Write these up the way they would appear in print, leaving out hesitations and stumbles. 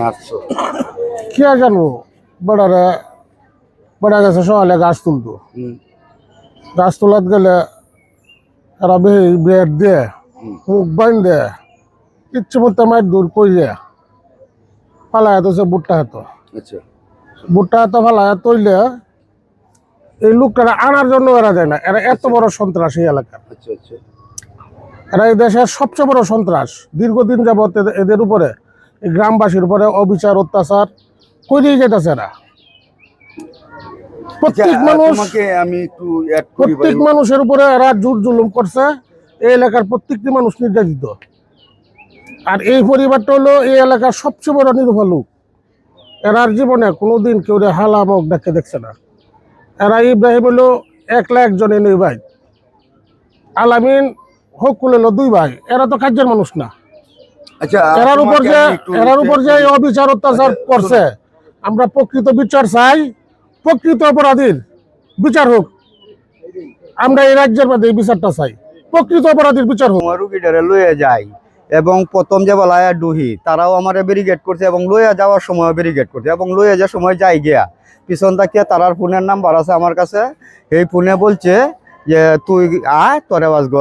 আসছো কি আর জানবো বেড়ারে বেড়া গেছে সকালে গাছ তুলতো গাছ তোলাত গেলে এরা বেশি ব্লেড দিয়ে মুখ বাইন দিয়ে ইচ্ছে মতো মায়ের দূর কইলে ফালায় তো সে বুটটা হাতো আচ্ছা বুটটা হাতো ফালায় তৈলে এই লোকটা আনার জন্য এরা যায় না এরা এত বড় সন্ত্রাস এই এলাকার আচ্ছা আচ্ছা এরা এই দেশের সবচেয়ে বড় সন্ত্রাস দীর্ঘদিন যাবত এদের উপরে এই গ্রামবাসীর উপরে অবিচার অত্যাচার করেই যেতেছে এরা প্রত্যেক মানুষ আমি একটু অ্যাড করি ভাই প্রত্যেক মানুষের উপরে এরা জোর জুলুম করছে এই এলাকার প্রত্যেকটি মানুষ নির্যাতিত আর এই পরিবারটা হলো এই এলাকার সবচেয়ে বড় নিরীহ লোক এরার জীবনে কোনোদিন কেউ হালামক দেখে দেখছে না এরা ইব্রাহিম হলো একলা একজন নেই ভাই আলামিন হকুল হলো দুই ভাই এরা তো কাজের মানুষ না আচ্ছা এরার উপর যে এই অবিচার অত্যাচার করছে আমরা প্রকৃত বিচার চাই প্রকৃত অপরাধীর বিচার হোক আমরা এই রাজ্যের মধ্যে এই বিচারটা চাই প্রকৃত অপরাধীর বিচার হোক রুগীটারে লয়ে যাই এবং প্রথম যে বলায় ডুহি তারাও আমার ব্যারিকেড করছে এবং লইয়া যাওয়ার সময় ব্যারিকেড করছে এবং লইয়া যাওয়ার সময় যাই গিয়া পিছন তাকিয়া তারার ফোনের নাম্বার আছে আমার কাছে এই ফোনে বলছে যে তুই আয় তোরে বাসগো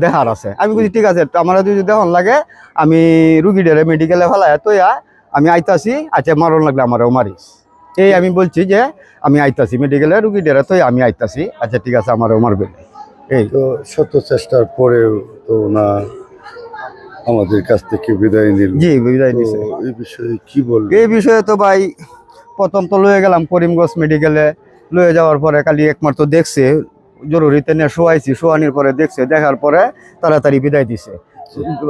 দেহার আছে আমি বলছি ঠিক আছে আমার যদি দেহন লাগে আমি রুগীটারে মেডিকেলে ফেলায় তৈয়া আমি আইতাছি আচ্ছা মারণ লাগলে আমারও মারিস এই আমি বলছি যে আমি আইতাছি মেডিকেলে রুগীটারে তৈয়া আমি আইতাছি আচ্ছা ঠিক আছে আমারও মারবে এই তো শত চেষ্টার পরেও তো না আমাদের কাছ থেকে বিদায় নিল। জি বিদায় নিছে। এই বিষয়ে কি বলবো? এই বিষয়ে তো ভাই প্রথম তো লয়ে গেলাম করিমগঞ্জ মেডিকেলে লয়ে যাওয়ার পরে খালি একমাত্র দেখছে জরুরিতে নিয়ে শোয়াইছি শোয়ানির পরে দেখছে দেখার পরে তাড়াতাড়ি বিদায় দিছে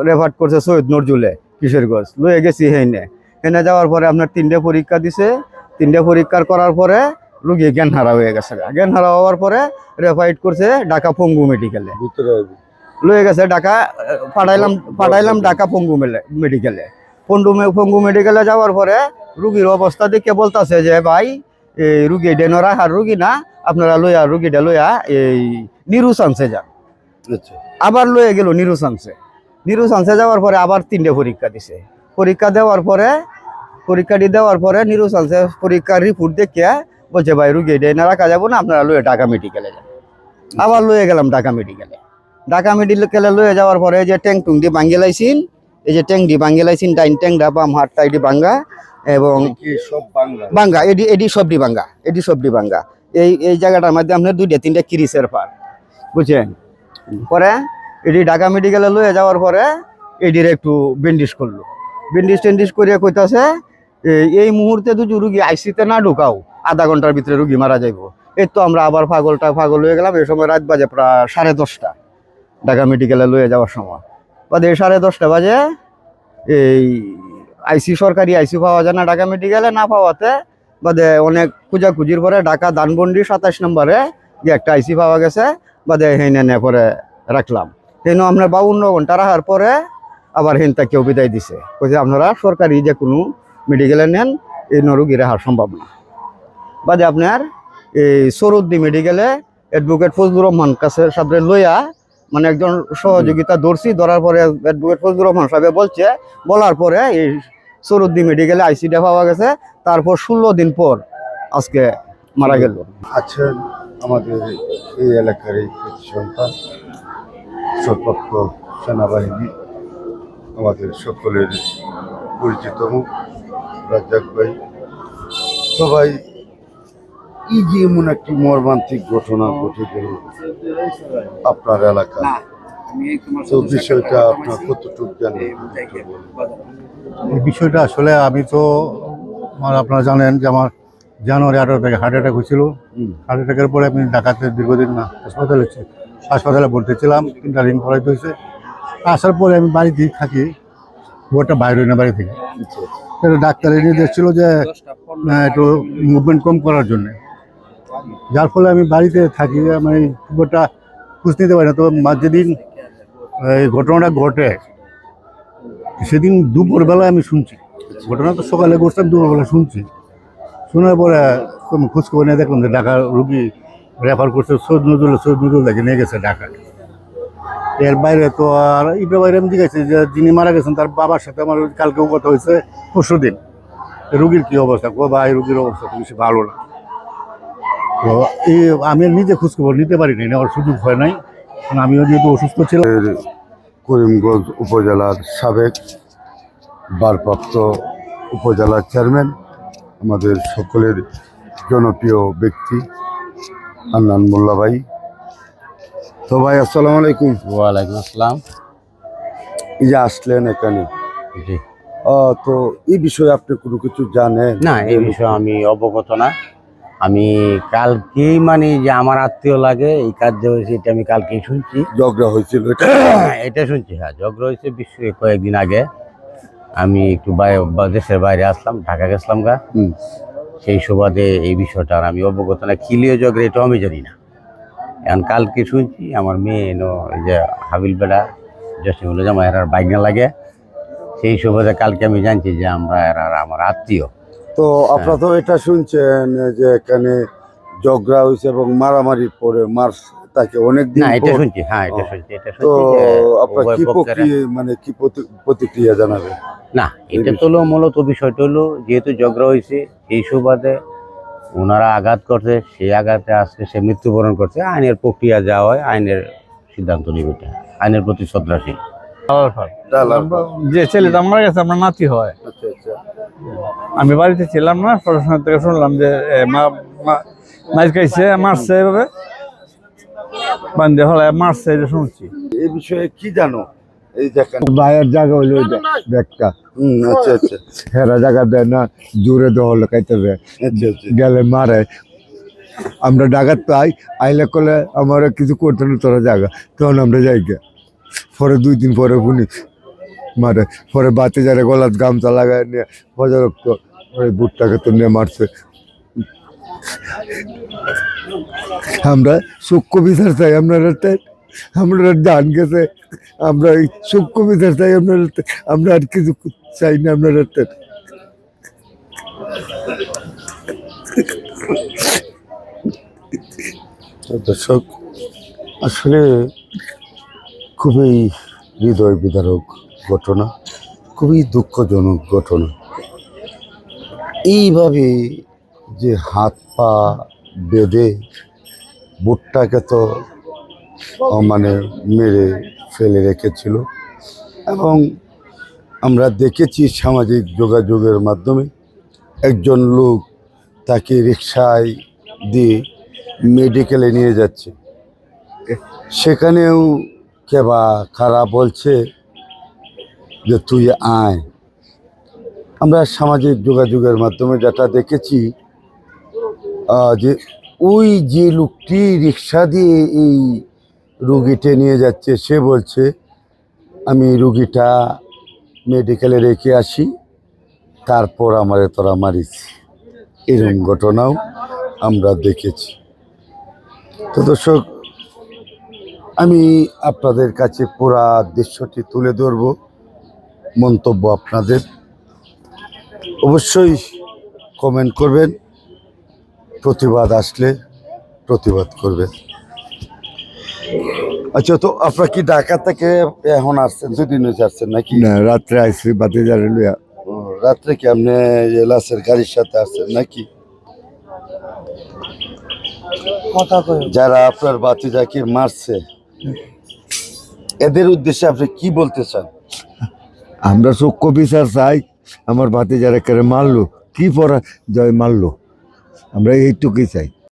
রেফার করছে সৈয়দ নজরুলে কিশোরগঞ্জ লয়ে গেছি হেনে হেনে যাওয়ার পরে আপনার 3টে পরীক্ষা দিছে 3টে পরীক্ষার করার পরে রুগী জ্ঞান হারা হয়ে গেছে জ্ঞান হারা হওয়ার পরে রেফাইড করছে ঢাকা পঙ্গু মেডিকেলে লয়ে গেছে ঢাকা পাঠাইলাম ঢাকা পঙ্গু মেডিকেলে পঙ্গু মেডিকেলে যাওয়ার পরে রুগীর অবস্থা দেখে বলতেছে যে ভাই এই রুগী ডেনো রাখার রুগী না আপনারা লইয়া রুগীটা লইয়া এই নিরুসাংসে যান আবার লয়ে গেল নিরুসাংসে যাওয়ার পরে আবার 3টে পরীক্ষা দিছে পরীক্ষাটি দেওয়ার পরে নিরুসাংসে পরীক্ষার রিপোর্ট দেখিয়া বলছে ভাই রুগী ডেনো রাখা যাবো না আপনারা লইয়া ঢাকা মেডিকেলে যান আবার লয়ে গেলাম ঢাকা মেডিকেলে লয়ে যাওয়ার পরে যে ট্যাং টুং দিয়ে ভাঙ্গে লাইছিন এই যে ট্যাং দিয়ে ভাঙ্গে লাইছিন ডাইন ট্যাংটা বাম হাতটা এটি ভাঙ্গা এবং সব বাংলা ভাঙ্গা এটি সবটি ভাঙ্গা এই জায়গাটার মধ্যে আপনার 2-3টা কিরিসের পার বুঝছেন পরে এটি ঢাকা মেডিকেলে লয়ে যাওয়ার পরে এটির একটু ব্যান্ডেজ করলো ব্যান্ডেজ করিয়া কইতাছে এই মুহূর্তে যদি রুগী আইসিতে না ঢুকাও আধা ঘন্টার ভিতরে রুগী মারা যাইব এই তো আমরা আবার পাগল হয়ে গেলাম এই সময় রাত বাজে প্রায় 10:30 ঢাকা মেডিকেলে লয়ে যাওয়ার সময় বাদে 10:30 বাজে এই সরকারি আইসি পাওয়া যায় না ঢাকা মেডিকেলে না পাওয়াতে বাদে অনেক খুঁজাখুঁজির পরে ঢাকা ধানমন্ডি 27 নম্বরে গিয়ে একটা আইসি পাওয়া গেছে বাদে হেনে পরে রাখলাম হেন আপনার 52 ঘন্টা রাখার পরে আবার হেনটা কেউ বিদায় দিছে বলছে আপনারা সরকারি যে কোনো মেডিকেলে নেন এই রুগী রাখার সম্ভব না বাদে আপনার এই সরুদ্দি মেডিকেলে অ্যাডভোকেট ফজলুর রহমান কাছে সাথে লইয়া মানে একজন সহযোগিতা ধরার পরে অ্যাডভোকেট ফজলুর রহমান সাহেব বলার পরে এই সরুদ্দি মেডিকেলে আইসিডি পাওয়া গেছে তারপর 16 দিন পর আজকে মারা গেল আচ্ছা আমাদের এই এলাকার এই সন্তান সশস্ত্র সেনাবাহিনী আমাদের সকলের পরিচিত মুখ রাজ্জাক ভাই সবাই এই যে এমন একটি মর্মান্তিক ঘটনা ঘটে গেল আপনার এলাকায় তো বিষয়টা আপনার কতটুকু জানেন? এই বিষয়টা আসলে আমি তো আপনারা জানেন যে আমার জানুয়ারি 18 তারিখে হার্ট অ্যাটাক হয়েছিল। হার্ট অ্যাটাকের পরে আমি ঢাকাতে দীর্ঘদিন না হাসপাতালে ভর্তি ছিলাম 3টা রিং করাইতে হয়েছে। আসার পরে আমি বাড়িতেই থাকি ওটা বাইরে হই না বাড়ি থেকে ডাক্তারের নির্দেশ ছিল যে একটু মুভমেন্ট কম করার জন্যে যার ফলে আমি বাড়িতে থাকি আমি খবরটা খোঁজ নিতে পারি না। তো যেদিন এই ঘটনাটা ঘটে সেদিন দুপুরবেলা আমি শুনছি ঘটনা তো সকালে করতাম দুপুরবেলা শুনছি শোনার পরে খোঁজ খবর নিয়ে দেখলাম যে ঢাকা রুগী রেফার করছে সৈয়দ নজরুল দেখে নিয়ে গেছে ঢাকায়। এর বাইরে তো আর ইটা বাইরে আমি জিজ্ঞাসি যে যিনি মারা গেছেন তার বাবার সাথে আমার কালকেও কথা হয়েছে, পরশুদিন। রুগীর কি অবস্থা, ভাই রুগীর অবস্থা তো বেশি ভালো না। তো এই আমি নিজে খোঁজখবর নিতে পারিনি, নেওয়ার সুযোগ হয় নাই, কারণ আমিও যেহেতু অসুস্থ ছিলাম। করিমগঞ্জ উপজেলার সাবেক ভারপ্রাপ্ত উপজেলার চেয়ারম্যান, আমাদের সকলের জনপ্রিয় ব্যক্তি হান্নান মোল্লা ভাই। তো ভাই আসসালামু আলাইকুম। ওয়ালাইকুম আসসালাম। এই যে আসলেন এখানে, জি তো এই বিষয়ে আপনি কোনো কিছু জানেন? না, এই বিষয়ে আমি অবগত না। আমি কালকেই মানে যে আমার আত্মীয় লাগে এই কাজ যে হয়েছে এটা আমি কালকেই শুনছি। ঝগড়া হয়েছিল এটা? এটা শুনছি, হ্যাঁ ঝগড়া হয়েছে কয়েকদিন আগে। আমি একটু দেশের বাইরে আসলাম, ঢাকা গেছিলাম গা, সেই সুবাদে এই বিষয়টা আর আমি অবগত না। খিলিও ঝগড়া এটাও আমি জানি না। এখন কালকে শুনছি আমার মেয়ে এই যে হাবিল বেড়া জসিমুল জামা এরার বাইক লাগে, সেই সুবাদে কালকে আমি জানছি যে আমরা এরা আমার আত্মীয়। তো আপনারা তো এটা শুনছেন যে এখানে ঝগড়া হয়েছে এবং মারামারির পরে মার তাকে অনেক দিন না, এটা পর। শুনছি, হ্যাঁ এটা শুনছি, এটা তো শুনছি যে আপনার উভয় কি পক্ষের। মানে কি প্রতিক্রিয়া জানাবে? না, এটা তো হলো মূলত বিষয়টা হলো যেহেতু ঝগড়া হয়েছে এই সুবাদে ওনারা আঘাত করছে, সেই আঘাতে আজকে সে মৃত্যুবরণ করছে। আইনের প্রক্রিয়া যা হয় আইনের সিদ্ধান্ত নিবে, এটা আইনের প্রতি শ্রদ্ধাশীল। যে ছেলেটা মারা গেছে আমরা নাতি হয়। আচ্ছা আচ্ছা। আমি বাড়িতে ছিলাম না, পড়াশোনা থেকে শুনলাম যে মাইর খাইছে, মারছে, এভাবে বান্ধে হলে মারছে, এটা শুনছি। এই বিষয়ে কি জানো? এই দেখেন ভাইয়ের জায়গা হইলো ওইটা ব্যাগটা, আচ্ছা আচ্ছা হেরা জায়গা দেয় না, জোরে দহল খাইতে দেয়, আচ্ছা আচ্ছা। গেলে মারে। আমরা ডাকাত পাই, আইলে করলে আমার কিছু করতে না তোরা জায়গা, তখন আমরা যাই গে। পরে 2 দিন পরে শুনি মারে, পরে বাতি যারে গলাত গামছা লাগায় নিয়ে বজারক্ত ওই বুটটাকে তো নিয়ে মারছে। আমরা সূক্ষ্ম বিচার চাই আপনারা, আমরা ডান গেছে, আমরা এই সূক্ষ্ম বিচার চাই আপনারা, আমরা আর কিছু চাই না আপনারা। দর্শক, আসলে খুবই হৃদয় বিদারক ঘটনা, খুবই দুঃখজনক ঘটনা। এইভাবে যে হাত পা বেঁধে বুটটাকে তো মানে মেরে ফেলে রেখেছিল, এবং আমরা দেখেছি সামাজিক যোগাযোগের মাধ্যমে একজন লোক তাকে রিকশায় দিয়ে মেডিকেলে নিয়ে যাচ্ছে, সেখানেও কেবা খারাপ বলছে যে তুই আয়। আমরা সামাজিক যোগাযোগের মাধ্যমে যেটা দেখেছি যে ওই যে লোকটি রিক্সা দিয়ে এই রুগীটা নিয়ে যাচ্ছে, সে বলছে আমি রুগীটা মেডিকেলে রেখে আসি, তারপর আমারে তোরা মারিস। এরকম ঘটনাও আমরা দেখেছি। তো দর্শক, আমি আপনাদের কাছে পুরা দৃশ্যটি তুলে ধরব, মন্তব্য আপনাদের অবশ্যই কমেন্ট করবেন, প্রতিবাদ আসলে প্রতিবাদ করবেন। আচ্ছা, তো আপনারা কি ঢাকা থেকে এখন আসছেন, দুদিন হয়েছে আসছেন নাকি? না, রাত্রে আইসি বাতি যারে লইয়া। ও, রাত্রে কি আপনি এলাসের গাড়ির সাথে আসছেন নাকি? যারা আপনার বাতিজাকে মারছে এদের উদ্দেশ্যে আপনি কি বলতে চান? আমরা সূক্ষ্ম বিচার চাই। আমার ভাতি যারা করে মারলো, কি পরা জয় মারলো, আমরা এইটুকুই চাই।